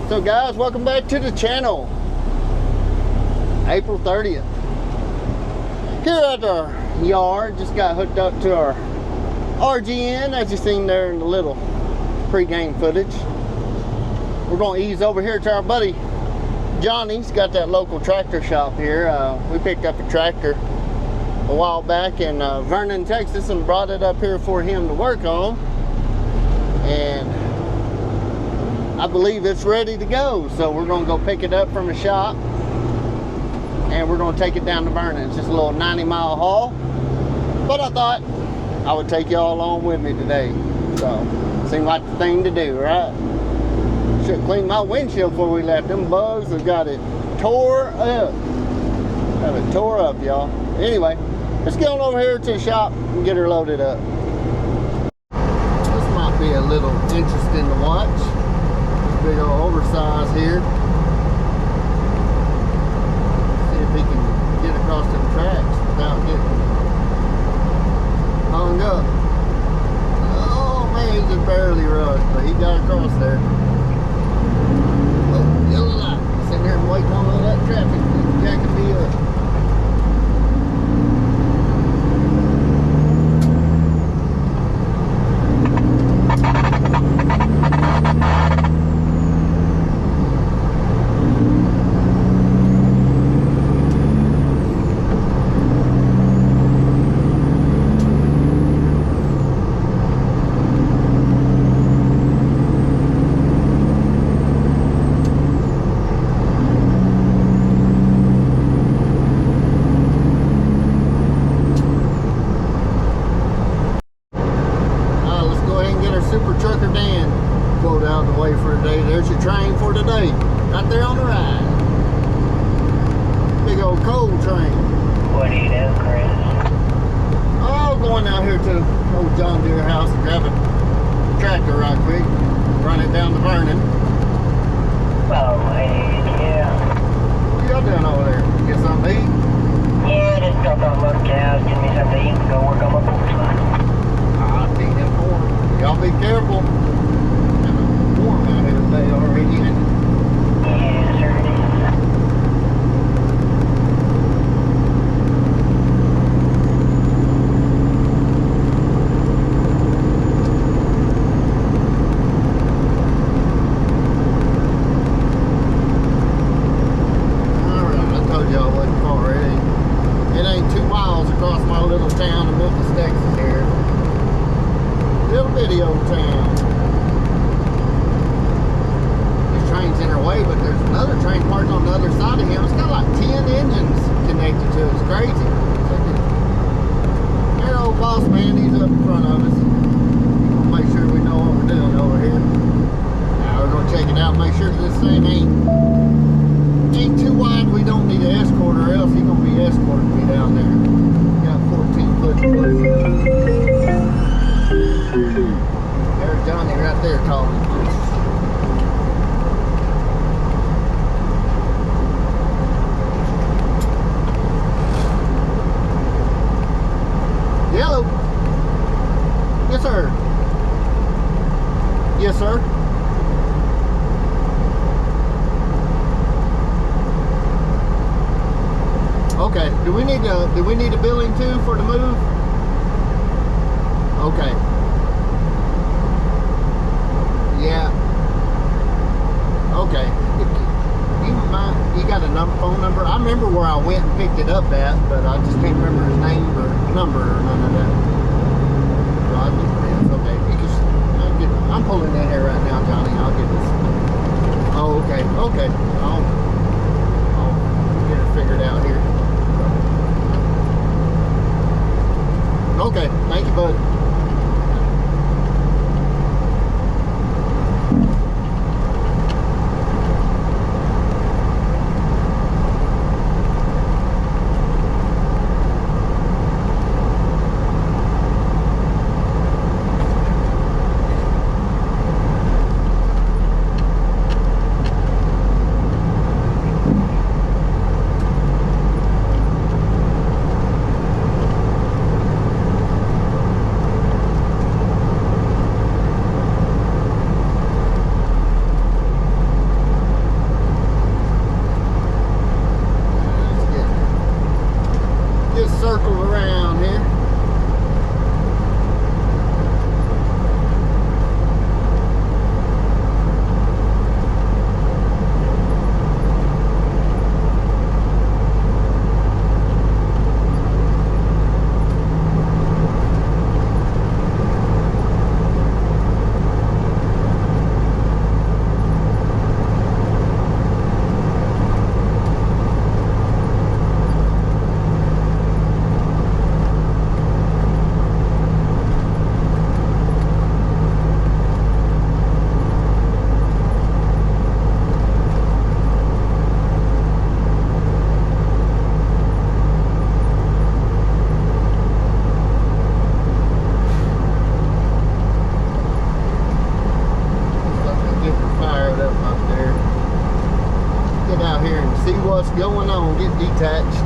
So guys, welcome back to the channel. April 30th. Here at our yard, just got hooked up to our RGN, as you seen there in the little pre-game footage. We're going to ease over here to our buddy Johnny's got that local tractor shop here. We picked up a tractor a while back in Vernon, Texas, and brought it up here for him to work on. And I believe it's ready to go. So we're going to go pick it up from the shop and we're going to take it down to Vernon. It's just a little 90-mile haul. But I thought I would take y'all along with me today. So, seemed like the thing to do, right? Should have cleaned my windshield before we left. Them bugs have got it tore up. Have it tore up, y'all. Anyway, let's get on over here to the shop and get her loaded up. This might be a little interesting to watch. This big old oversize here. See if he can get across them tracks without getting hung up. Oh man, he just barely rushed, but he got across there. Oh, yellow light. Sitting there and waiting on all that traffic. Jacking me up. There's your train for today, right there on the right. Big old coal train. What do you do, Chris? Oh, going out here to old John Deere house and grab a tractor right quick, run it down to Vernon. Oh, yeah. What y'all doing over there? Get something to eat? Yeah, just dropped off a load of cows, give me something to eat, and go work on my porch line. I'll take them for them. Y'all be careful. Warm out here today already, ain't it? Yeah, sure it is. Alright, I told y'all it wasn't far. It ain't 2 miles across my little town of Memphis, Texas here. Little bitty old town. Train's in her way, but there's another train parked on the other side of him. It's got like 10 engines connected to it. It's crazy. There old boss man, he's up in front of us. We'll make sure we know what we're doing over here. Now we're gonna check it out, make sure this thing ain't too wide. We don't need an escort, or else he's gonna be escorting me down there. Got 14 foot. There's Johnny right there calling. Yellow. Yes, sir. Yes, sir. Okay. Do we need a billing too for the move? Okay. Yeah. Okay. You got a phone number? I remember where I went and picked it up at, but I just can't remember his name or number or none of that. Okay. I'm pulling that here right now, Johnny. I'll get this. Oh, okay. Okay. I'll get it figured out here. Okay. Thank you, bud. gonna get detached.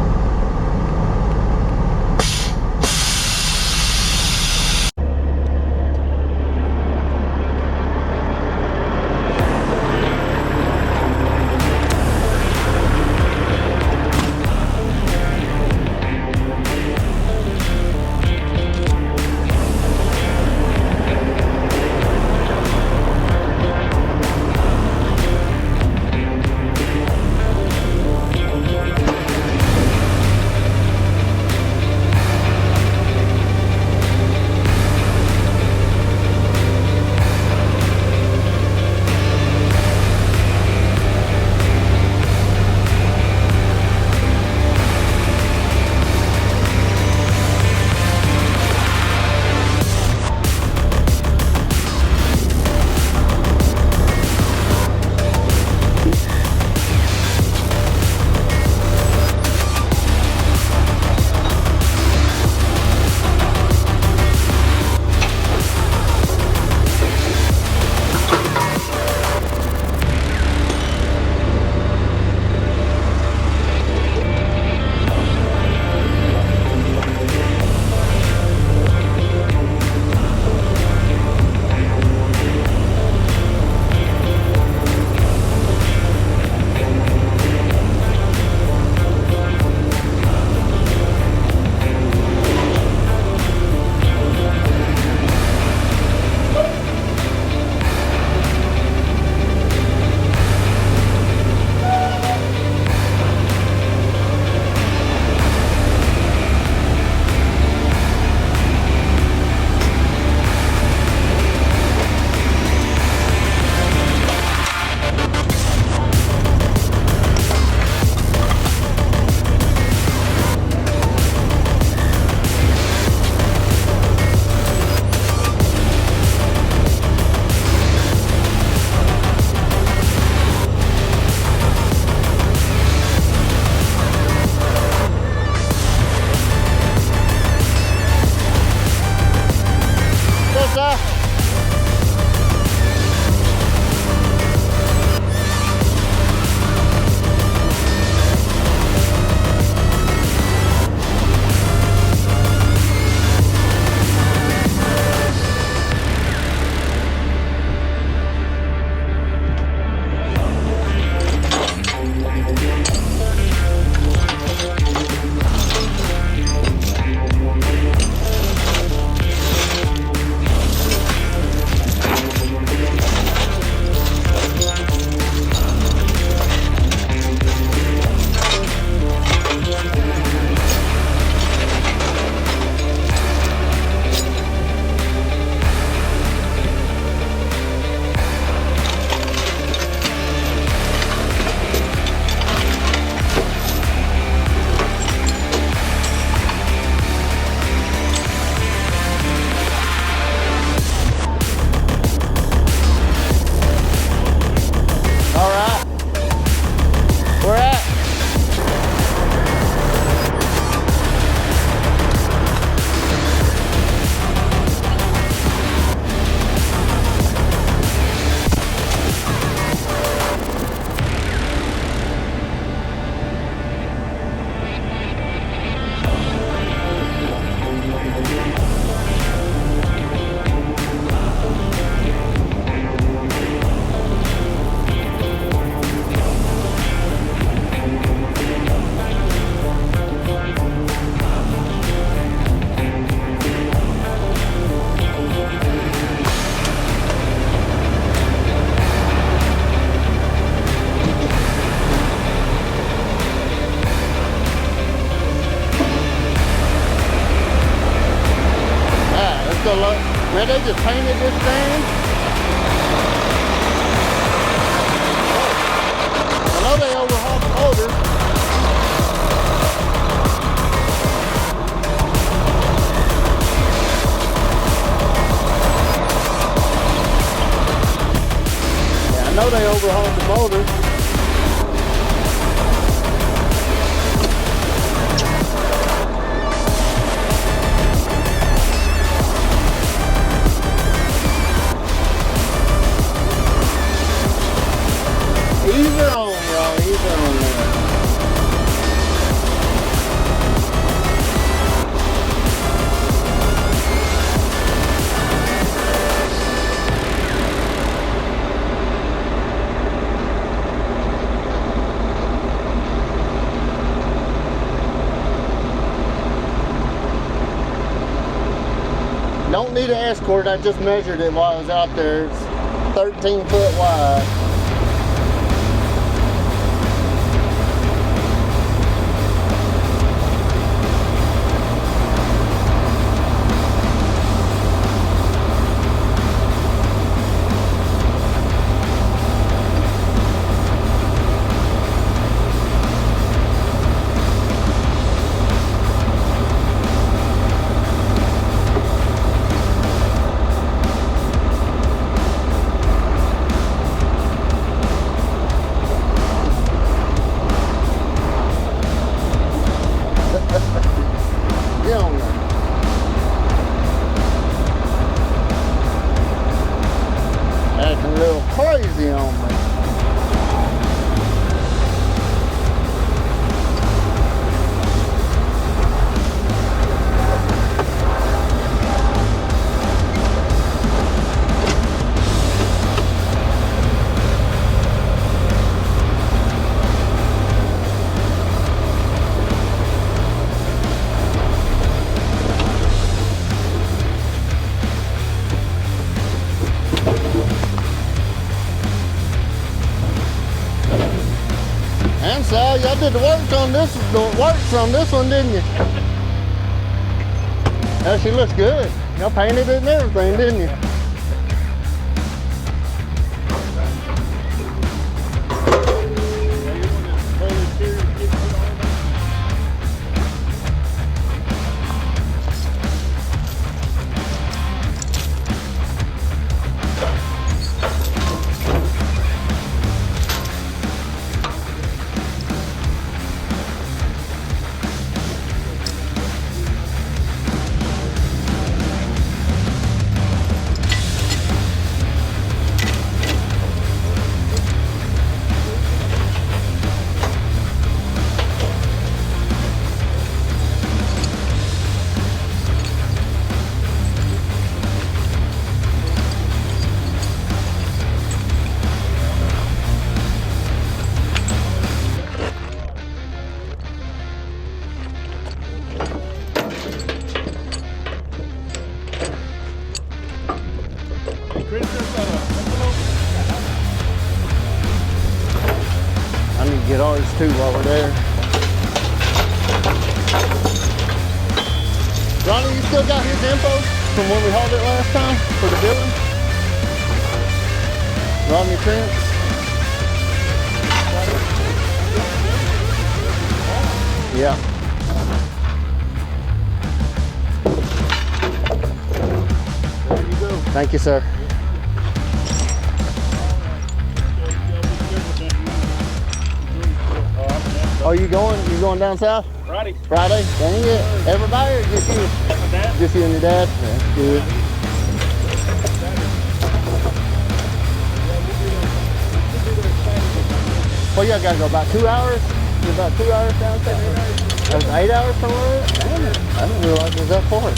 Man, they just painted this thing. I know they overhauled the motor. Yeah, I know they overhauled the motor. Ease her on, y'all. Ease her on there. Don't need an escort, I just measured it while I was out there. It's 13 foot wide. Crazy on me. And so y'all did the work on this one, didn't you? Oh, she looks good. Y'all painted it and everything, didn't you? I need to get ours too while we're there. Ronnie, you still got his info from when we hauled it last time for the building? Rodney Trent? Yeah. There you go. Thank you, sir. Oh, you going down south? Friday. Friday? Dang it. Everybody or just you? My dad. Just you and your dad? That's good. Well, y'all gotta go about 2 hours? You're about 2 hours down there? That was 8 hours from where? Damn it. I didn't realize it was that far.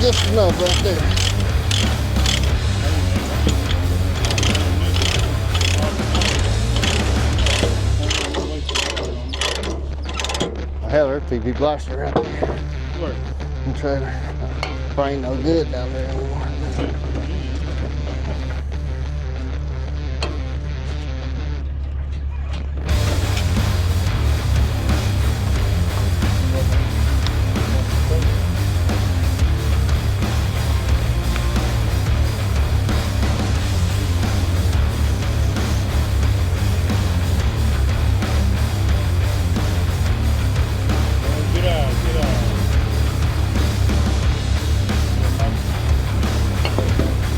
Just enough right there. Hell, there's TV blaster out there. Where? The trailer. Probably ain't no good down there anymore.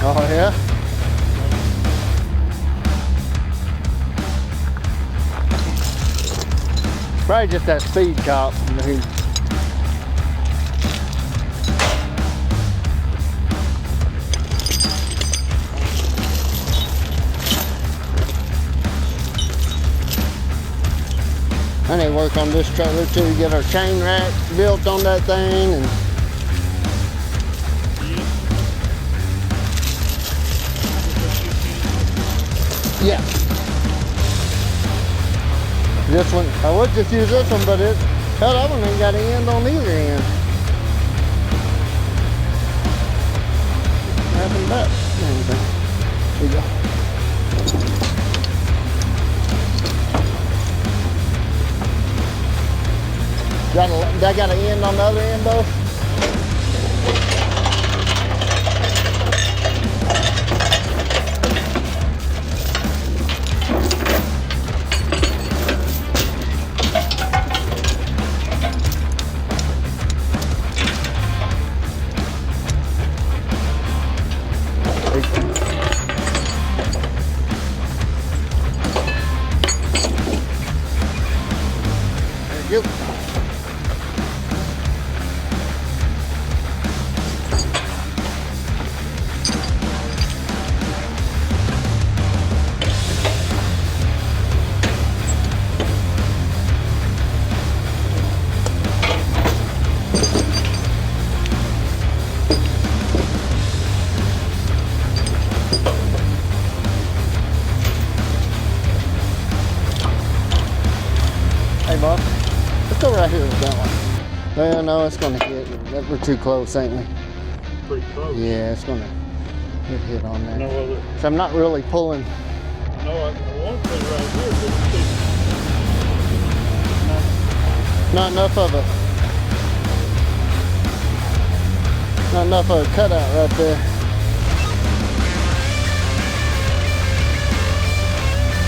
Oh yeah? Probably just that speed cop. I need to work on this trailer too, get our chain rack built on that thing and yeah. This one, I would just use this one, but hell, that one ain't got an end on either end. Nothing but. There you go. That got an end on the other end though? There you go. Hey, boss. Let's go right here with that one. Well, no, it's going to hit. We're too close, ain't we? Pretty close. Yeah, it's going to hit on there. No other. So I'm not really pulling. No, I want to put it right here, but it's Not enough of a. Not enough of a cutout right there.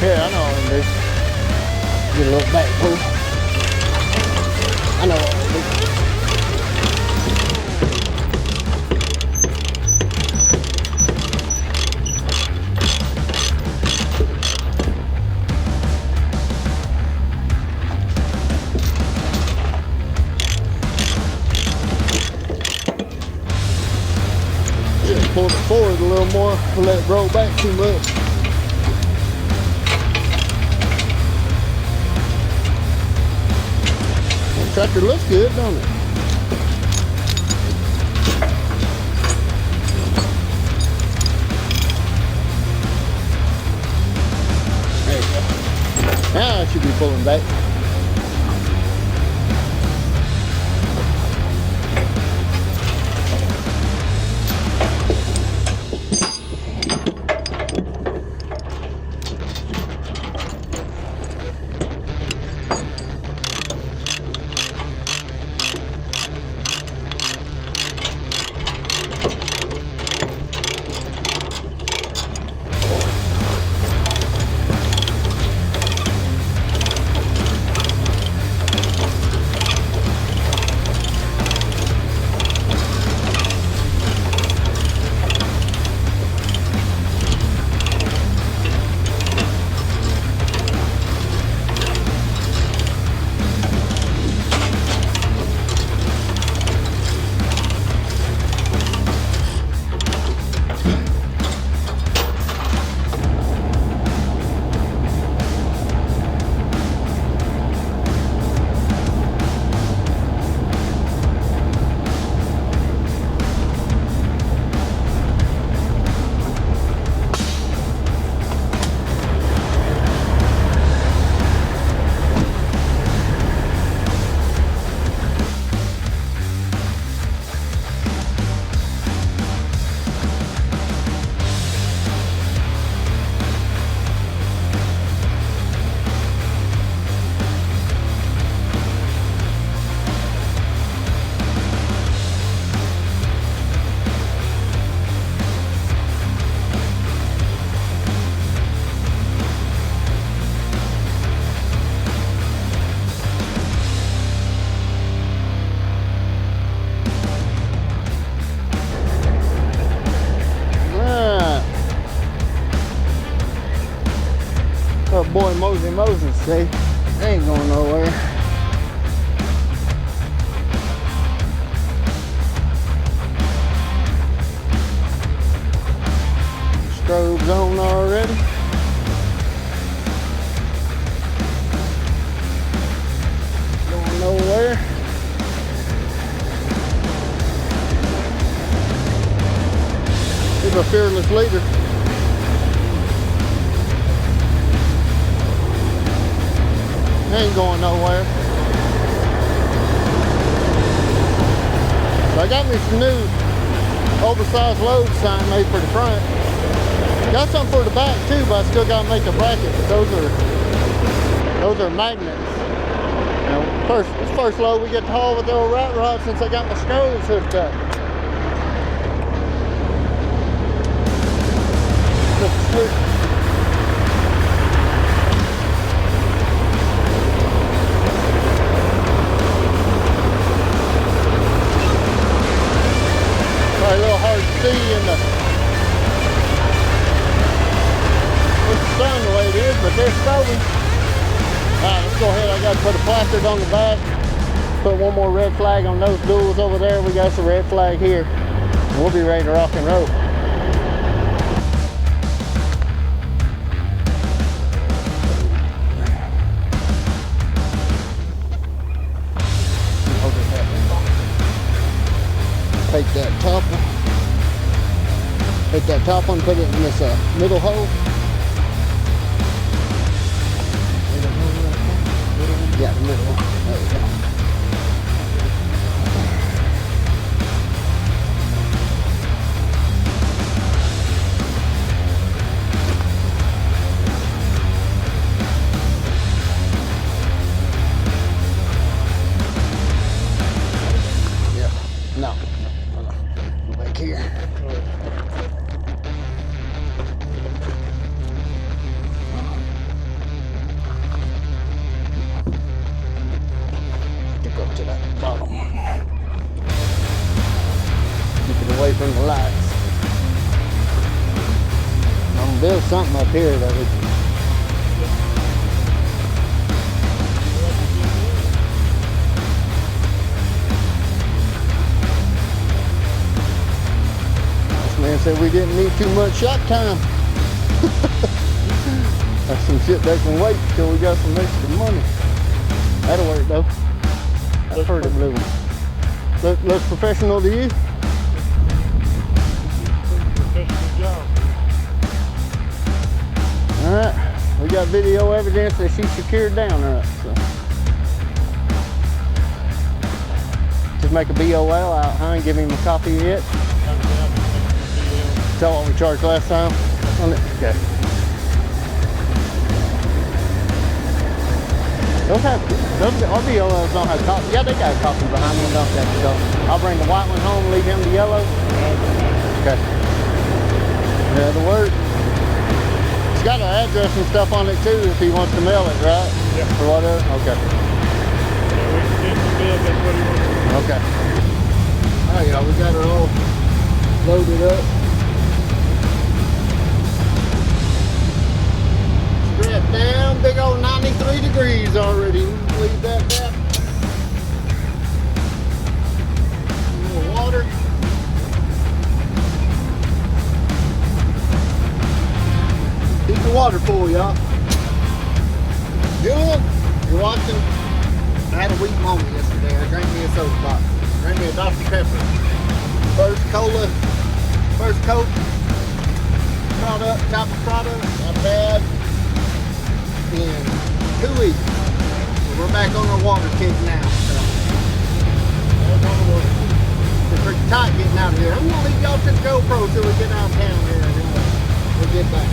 Here, I know what I'm going to do. Get a little back pull. I know what I'm going to do. Just pull it forward a little more. Let it roll back too much. Tractor looks good, don't it? There you go. Now I should be pulling back. Boy Moses, see? They ain't going nowhere. Strobe's on already. Going nowhere. He's a fearless leader. ain't going nowhere. So I got me some new oversized load sign made for the front. Got some for the back too, but I still gotta make a bracket. But those are magnets. Now, first load we get to haul with the old rat rod since I got my screws hooked up. Probably a little hard to see in the with the sun the way it is, but they're stowing. Alright, let's go ahead. I got to put a placard on the back. Put one more red flag on those duals over there. We got some red flag here. And we'll be ready to rock and roll. Take that top one. Take that top one, put it in this middle hole. Yeah, the middle one. There we go. Yeah. No. Go back here. Go to that bottom one. Keep it away from the lights. I'm gonna build something up here that we can. This man said we didn't need too much shot time. That's some shit that can wait till we got some extra money. That'll work though. I've heard of blue one. Looks professional to you? Professional job. Alright, we got video evidence that she's secured down alright, so. Just make a BOL out, huh, and give him a copy of it. Tell what we charged last time on it? Okay. Those RBOLs don't have copies. Yeah, they got a copy behind me, don't they? So I'll bring the white one home, leave him the yellow. Okay. Yeah, that'll work. It's got an address and stuff on it too if he wants to mail it, right? Yeah. Or whatever? Okay. Yeah, we can get the bill, that's what he wants. Okay. Oh yeah, we got her all loaded up. Strapped down, big old 93 degrees already. Leave that there. A little water. Keep the water full, y'all. Good. You're watching. I had a weak moment yesterday. I drank me a soda pop. Drank me a Dr. Pepper. First cola, first Coke product, type of product I've had in 2 weeks. So we're back on our water kick now. So it's pretty tight getting out of here. I'm gonna leave y'all to the GoPro till we get out of town here and then we'll get back.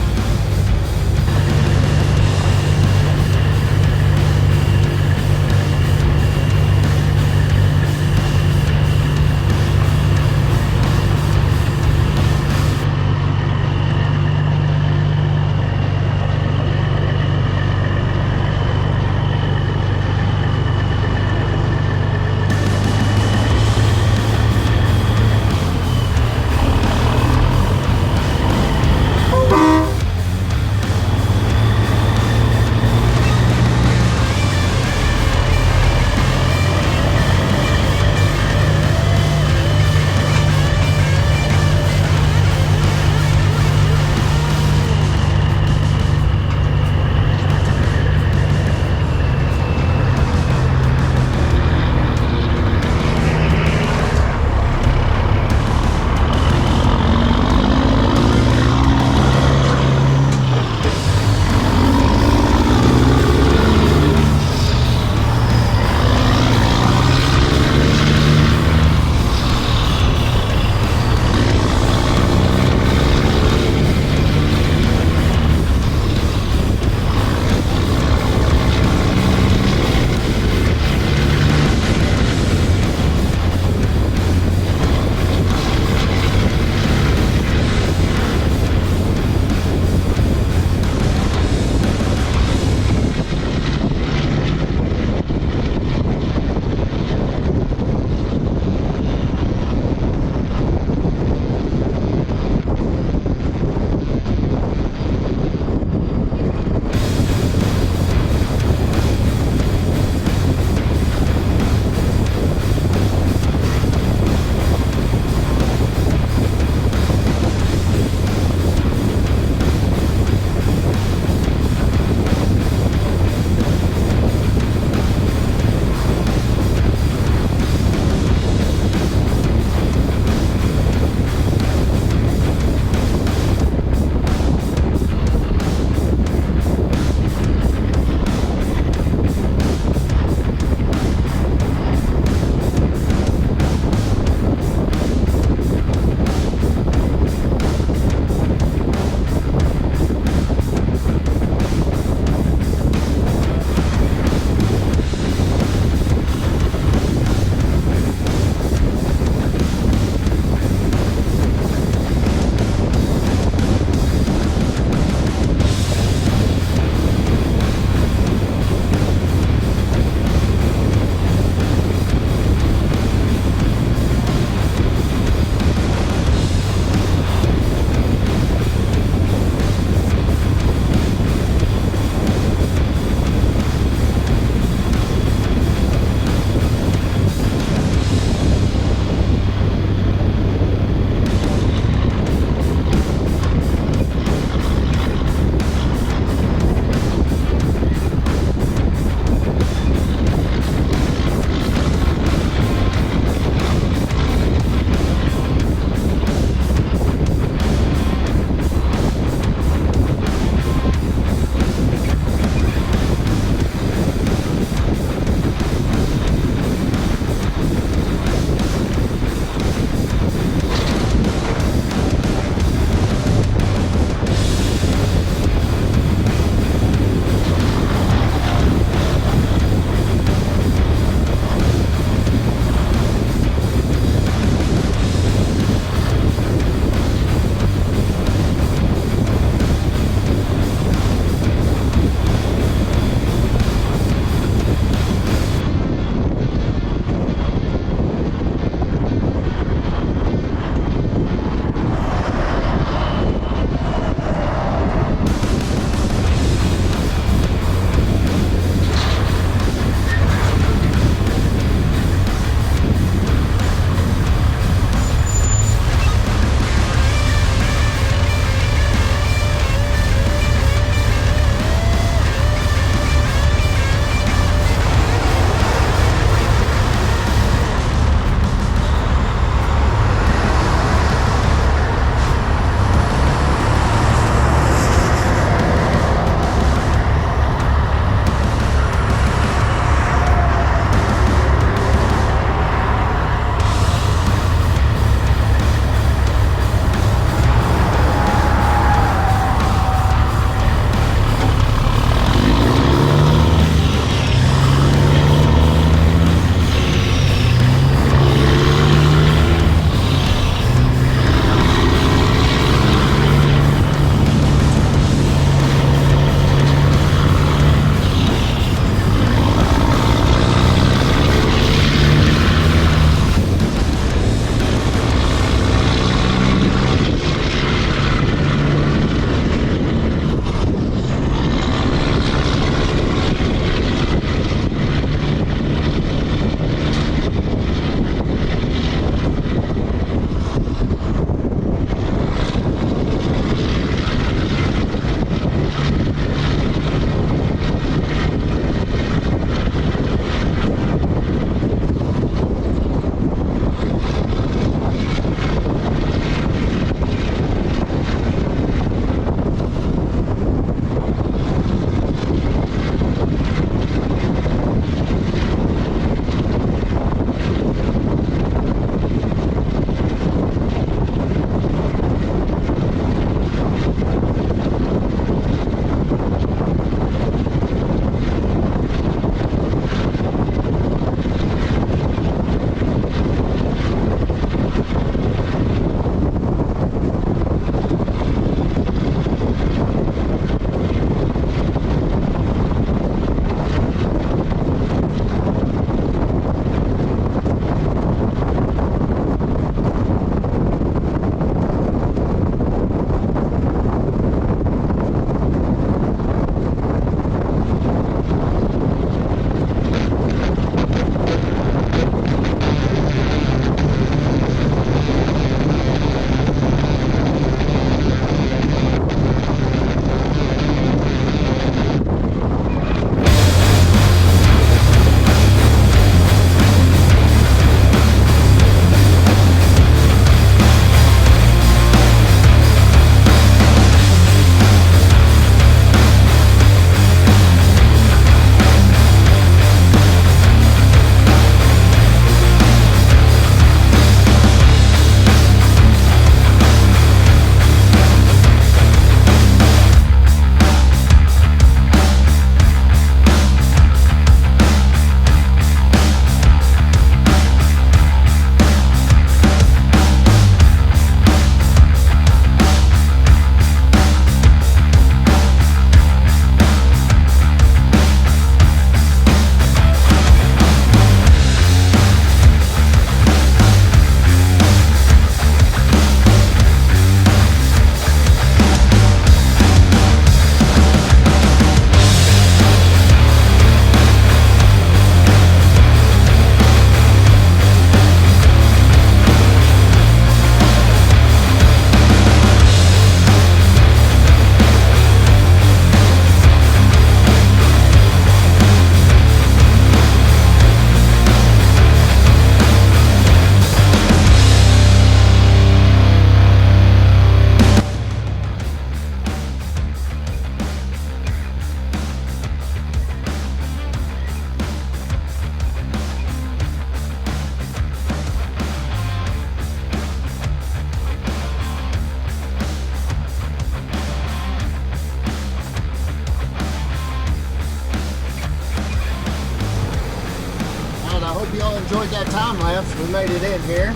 time lapse. We made it in here.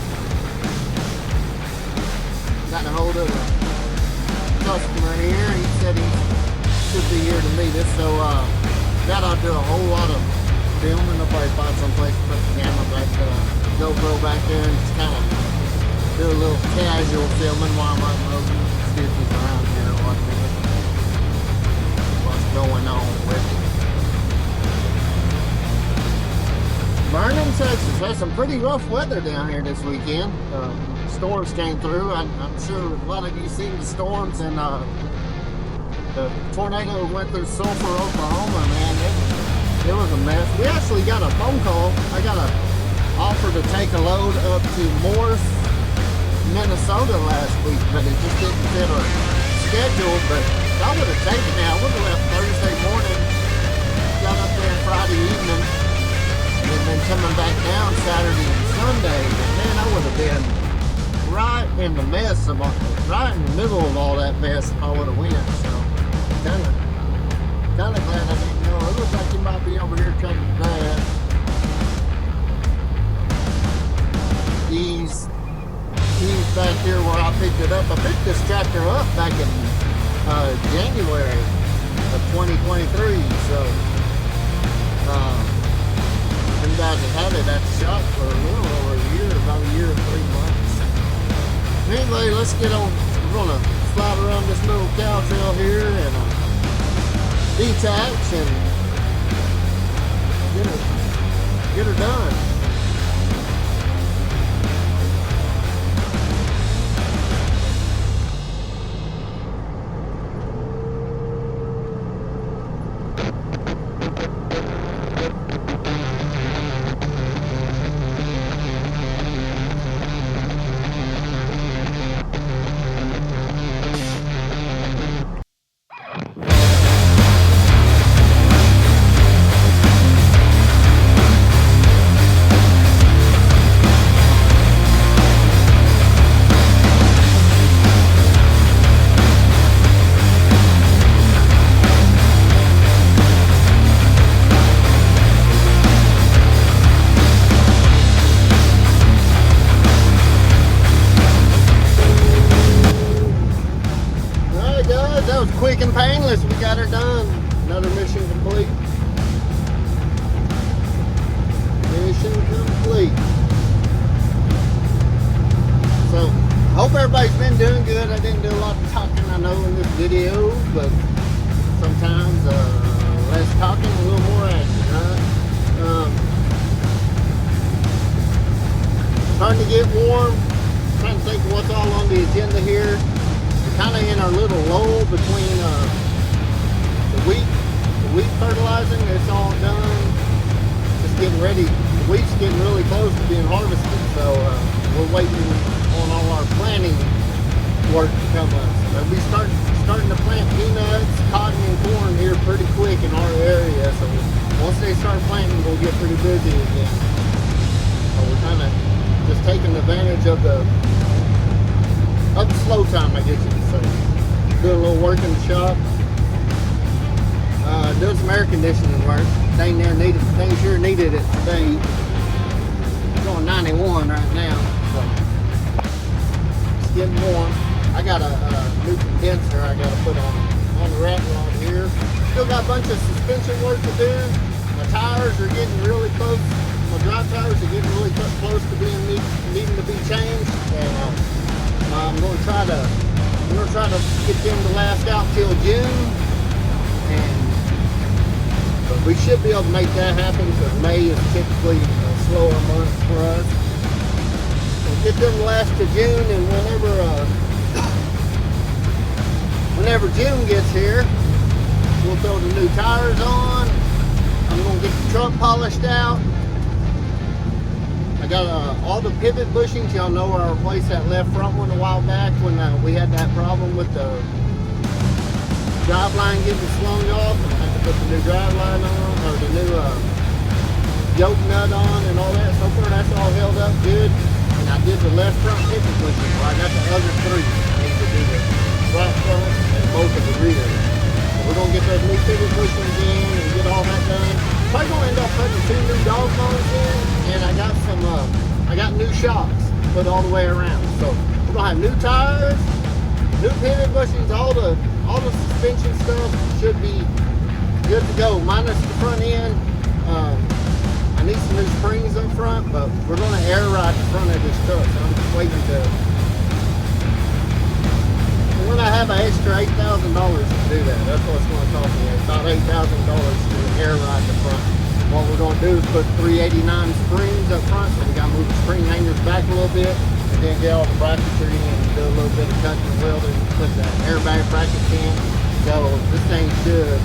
Got a hold of a customer here. He said he should be here to meet us, so that I'll do a whole lot of filming. I'll probably find some place to put the camera back, GoPro back there, and just kind of do a little casual filming while I'm unloading. See if he's around here or what's going on with it. Vernon, Texas. There's some pretty rough weather down here this weekend. Storms came through. I'm sure a lot of you seen the storms, and the tornado went through Sulphur, Oklahoma. Man, it was a mess. We actually got a phone call. I got an offer to take a load up to Morris, Minnesota last week, but it just didn't fit our schedule. But I would have taken it. I would have left Thursday morning, got up there Friday evening, and then coming back down Saturday and Sunday. And man, I would have been right in the mess of right in the middle of all that mess if I would have went. So kind of glad I didn't know. It looks like you might be over here cutting grass. He's back here where I picked it up. I picked this tractor up back in January of 2023. So them guys have had it at the shop for a little over a year, about a year and 3 months. Anyway, let's get on. We're gonna slide around this little cow trail here and detach and get her done. Quick and painless, we got her done. Another mission complete. Mission complete. So, hope everybody's been doing good. I didn't do a lot of talking, I know, in this video, but sometimes less talking, a little more action, right? Starting to get warm. Trying to think of what's all on the agenda here. Kind of in our little lull between the wheat fertilizing. It's all done. Just getting ready. The wheat's getting really close to being harvested, so we're waiting on all our planting work to come up. So we starting to plant peanuts, cotton, and corn here pretty quick in our area. So once they start planting, we'll get pretty busy again. So we're kind of just taking advantage of the slow time, I guess you could say. Doing a little work in the shop. Doing some air conditioning work. They sure needed it today. It's going 91 right now. So it's getting warm. I got a new condenser I got to put on the rat rod here. Still got a bunch of suspension work to do. My tires are getting really close. My drive tires are getting really close to needing to be changed. And I'm going to try to get them to last out till June, but we should be able to make that happen because May is typically a slower month for us. So get them to last to June, and whenever June gets here, we'll throw the new tires on. I'm going to get the truck polished out. I got all the pivot bushings. Y'all know I replaced that left front one a while back when we had that problem with the drive line getting slung off. I had to put the new drive line on, or the new yoke nut on and all that. So far that's all held up good. And I did the left front pivot bushing. So I got the other three. I need to do the right front and both of the rear. So we're going to get those new pivot bushings in and get all that done. probably gonna end up putting 2 new dog bones in, and I got some, I got new shocks put all the way around. So we're gonna have new tires, new pivot bushings, all the suspension stuff should be good to go, minus the front end. I need some new springs up front, but we're going to air ride the front of this truck, so I'm just waiting to. When I have an extra $8,000 to do that, that's what it's going to cost me. It's about $8,000 to air ride the front. What we're going to do is put 389 springs up front, so we got to move the spring hangers back a little bit, and then get all the bracketry and do a little bit of cutting and welding, put the airbag brackets in. So this thing should.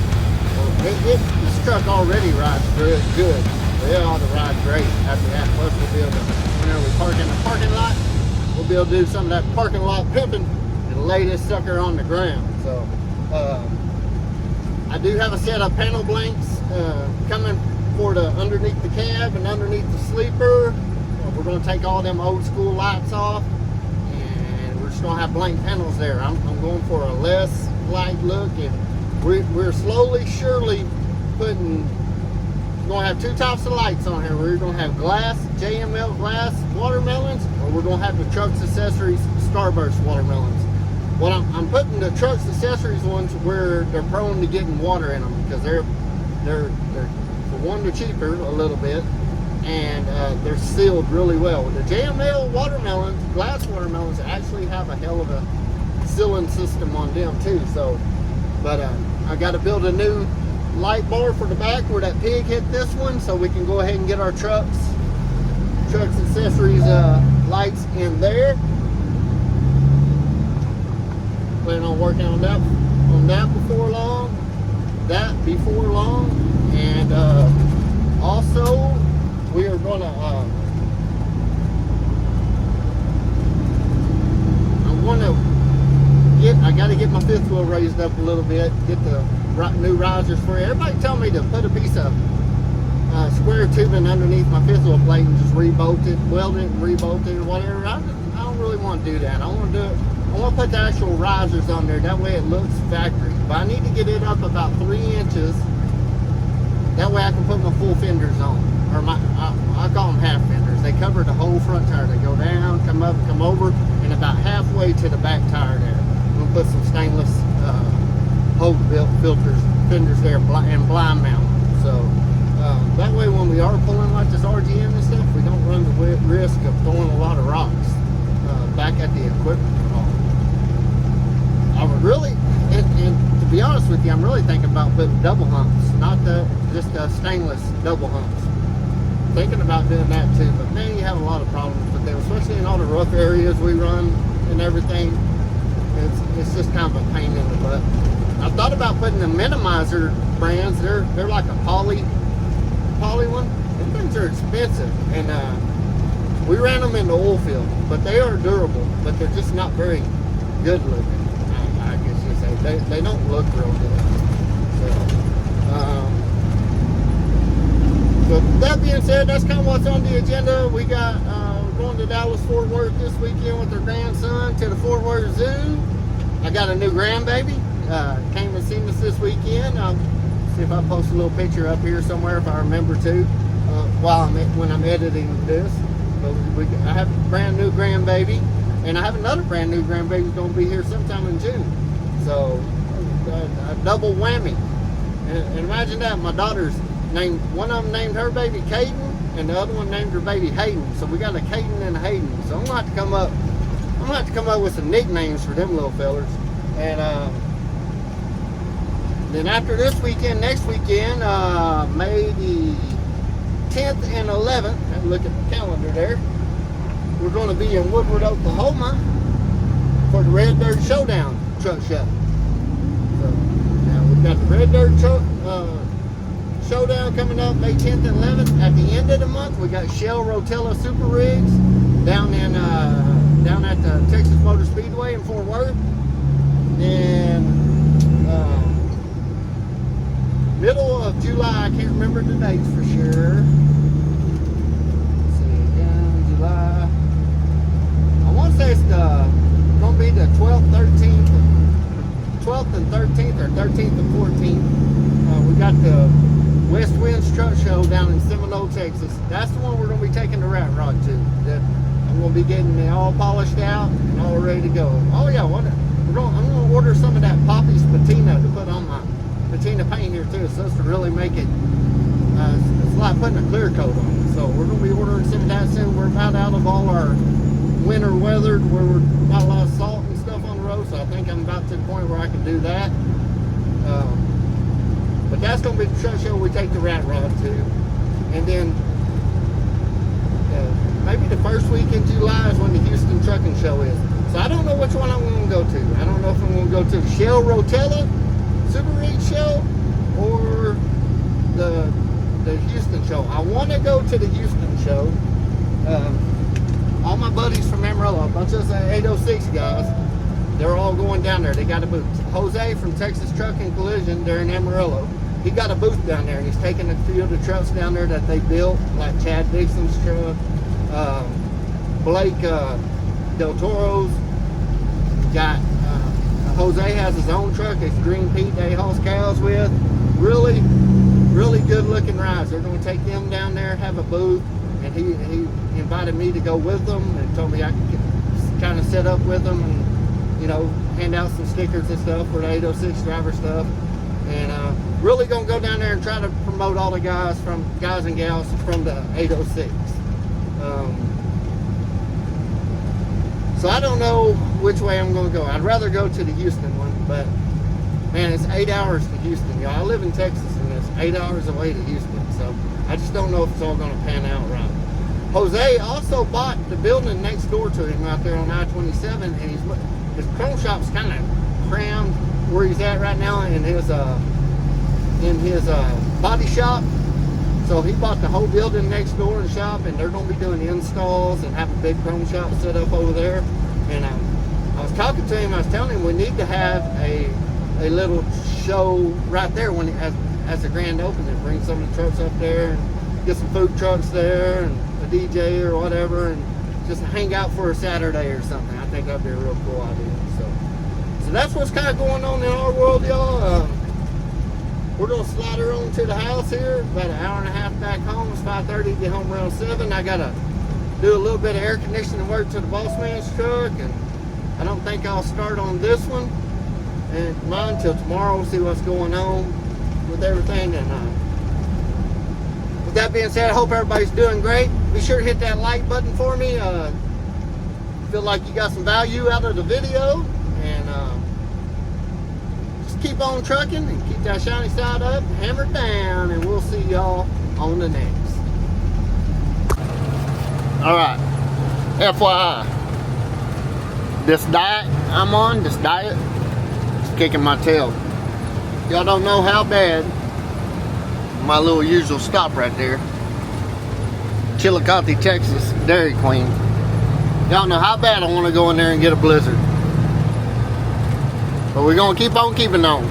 This truck already rides good. It ought to ride great after that. Plus we'll be able to, whenever we park in the parking lot, we'll be able to do some of that parking lot pimping and lay this sucker on the ground. So I do have a set of panel blanks coming for the underneath the cab and underneath the sleeper. We're going to take all them old school lights off, and we're just going to have blank panels there. I'm going for a less light look, and we're slowly, surely going to have 2 types of lights on here. We're going to have glass, JML glass watermelons, or we're going to have the Trucks Accessories Starburst watermelons. Well, I'm putting the Trucks Accessories ones where they're prone to getting water in them, because they're for one, they're cheaper a little bit, and they're sealed really well. The JML watermelons, glass watermelons, actually have a hell of a sealing system on them too. So, but I got to build a new light bar for the back where that pig hit this one, so we can go ahead and get our Trucks Accessories lights in there. Plan on working on that before long. And also we are gonna I got to get my fifth wheel raised up a little bit, get the new risers for it. Everybody tell me to put a piece of square tubing underneath my fifth wheel plate and just re-bolt it, weld it and re-bolt it or whatever. I don't really want to do that. I want to do it. I want to put the actual risers on there. That way it looks factory. But I need to get it up about 3 inches. That way I can put my full fenders on. Or I call them half fenders. They cover the whole front tire. They go down, come up, come over, and about halfway to the back tire there. I'm going to put some stainless Hogue-built fenders there and blind mount. So that way when we are pulling like this RGN and stuff, we don't run the risk of throwing a lot of rocks back at the equipment. I would really, and to be honest with you, I'm really thinking about putting double humps, not just stainless double humps. Thinking about doing that too, but man, you have a lot of problems with them, especially in all the rough areas we run and everything. It's just kind of a pain in the butt. I thought about putting the minimizer brands. They're like a poly one. Them things are expensive, and we ran them in the oil field, but they are durable, but they're just not very good looking. I guess you say they don't look real good. So that being said, that's kind of what's on the agenda. We got we're going to Dallas-Fort Worth this weekend with our grandson to the Fort Worth Zoo. I got a new grandbaby. Came and seen us this weekend. I'll see if I post a little picture up here somewhere if I remember to when I'm editing this. But I have a brand new grandbaby, and I have another brand new grandbaby going to be here sometime in June. So a double whammy. And imagine that, my daughter's named, one of them named her baby Caden, and the other one named her baby Hayden. So we got a Caden and a Hayden. So I'm gonna have to come up with some nicknames for them little fellers. And then after this weekend, next weekend, May the 10th and 11th, have a look at the calendar there, we're going to be in Woodward, Oklahoma for the Red Dirt Showdown truck show. So now we've got the Red Dirt truck Showdown coming up May 10th and 11th. At the end of the month, we got Shell Rotella Super Rigs down at the Texas Motor Speedway in Fort Worth. And middle of July, I can't remember the dates for sure. Let's see, again, July. I want to say it's going to be the 12th, 13th and 13th, or 13th and 14th. We got the West Winds Truck Show down in Seminole, Texas. That's the one we're going to be taking the rat rod to. I'm going to be getting it all polished out and all ready to go. Oh yeah, I'm going to order some of that Poppy's patina to put on my patina paint here too, so as to really make it, it's like putting a clear coat on it. So we're going to be ordering some of that soon. We're about out of all our winter weather where we're not a lot of salt and stuff on the road, so I think I'm about to the point where I can do that. But that's going to be the truck show we take the rat rod to. And then maybe the first week in July is when the Houston Trucking Show is. So I don't know which one I'm going to go to. I don't know if I'm going to go to the Shell Rotella Super Reach Show or the Houston Show. I want to go to the Houston Show. All my buddies from Amarillo, a bunch of us 806 guys, they're all going down there. They got a booth. Jose from Texas Trucking Collision, they're in Amarillo. He got a booth down there, and he's taking a few of the trucks down there that they built, like Chad Dixon's truck, Blake Del Toro's. Got Jose has his own truck. It's Green Pete they hauls cows with. Really, really good looking rides. They're going to take them down there, have a booth, and he invited me to go with them and told me I could kind of set up with them and, you know, hand out some stickers and stuff for the 806 driver stuff. And really going to go down there and try to promote all the guys and gals from the 806. So I don't know which way I'm going to go. I'd rather go to the Houston one, but man, it's 8 hours to Houston, y'all. I live in Texas, and it's 8 hours away to Houston, so I just don't know if it's all going to pan out right. Jose also bought the building next door to him out there on I-27, and his chrome shop's kind of crammed where he's at right now in his body shop. So he bought the whole building next door and shop, and they're going to be doing installs and have a big chrome shop set up over there. And I was talking to him, I was telling him we need to have a little show right there when as a grand opening. Bring some of the trucks up there and get some food trucks there and a DJ or whatever, and just hang out for a Saturday or something. I think that'd be a real cool idea. So that's what's kind of going on in our world, y'all. We're going to slide her on to the house here, about an hour and a half back home. It's 5:30, get home around 7. I got to do a little bit of air conditioning work to the boss man's truck, and I don't think I'll start on this one and mine till tomorrow. We'll see what's going on with everything. And with that being said, I hope everybody's doing great. Be sure to hit that like button for me. Feel like you got some value out of the video, and just keep on trucking and keep that shiny side up, hammer down, and we'll see y'all on the next. Alright, FYI, this diet I'm on, this diet, is kicking my tail. Y'all don't know how bad my little usual stop right there, Chillicothe, Texas, Dairy Queen. Y'all know how bad I want to go in there and get a blizzard. But we're going to keep on keeping on.